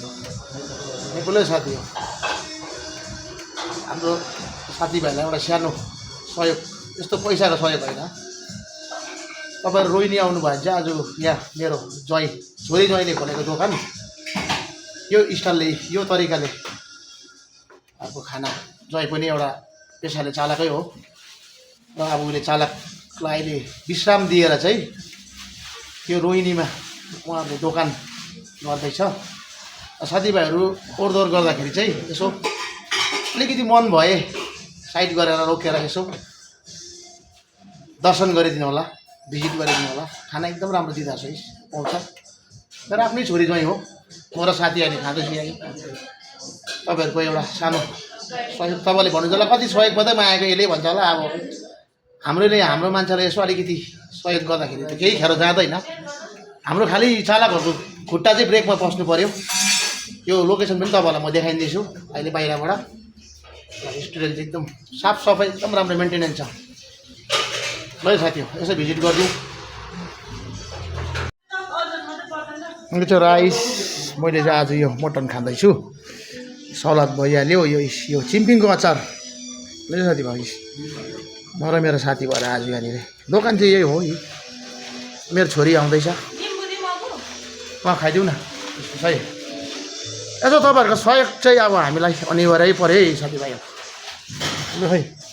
नेपालै साथी हो हाम्रो साथीभाइलाई एउटा सानो सहयोग यस्तो पैसाको सहयोग होइन तपाईँहरू रोहिणी आउनुभयो भने चाहिँ आज यहाँ मेरो छोरी ज्वाइँले खोलेको दोकान यो स्टाइलले यो तरिकाले अब खाना ज्वाइँ पनि एउटा पेसाले चालकै हो र अब उसले चालकलाई अहिले विश्राम दिएर चाहिँ त्यो रोहिणीमा उहाँहरूले दोकान गर्दैछ साथीभाइहरू ओहोरदोहोर गर्दाखेरि चाहिँ यसो अलिकति मन भए साइड गरेर रोकेर यसो दर्शन गरिदिनु होला भिजिट गरिदिनु होला खाना एकदम राम्रो दिँदछ है पाउँछ तर आफ्नै छोरी ज्वाइँ हो म र साथी अहिले खाँदैछु यहाँ तपाईँहरूको एउटा सानो सहयोग तपाईँले भन्नुहुन्छ होला कति सहयोग मात्रै मागेको यसले भन्छ होला अब हाम्रो मान्छेलाई यसो अलिकति सहयोग गर्दाखेरि त केही खेर जाँदैन हाम्रो खालि चालकहरूको खुट्टा चाहिँ ब्रेकमा पस्नु पऱ्यो यो लोकेसन पनि तपाईँहरूलाई म देखाइदिन्छु अहिले बाहिरबाट रेस्टुरेन्ट चाहिँ एकदम साफ सफाइ एकदम राम्रो मेन्टेनेन्स छ ल साथी हो यसो भिजिट गरिदिउँ मैले चाहिँ राइस मैले चाहिँ आज यो मटन खाँदैछु सलाद भइहाल्यो यो चिम्पिङको अचार मेरो साथी भाइ म र मेरो साथी भएर आज यहाँनिर दोकान चाहिँ यही हो मेरो छोरी आउँदैछ खाइदिउँ न सही यसो तपाईँहरूको सहयोग चाहिँ अब हामीलाई अनिवार्यै पऱ्यो है साथीभाइ ल है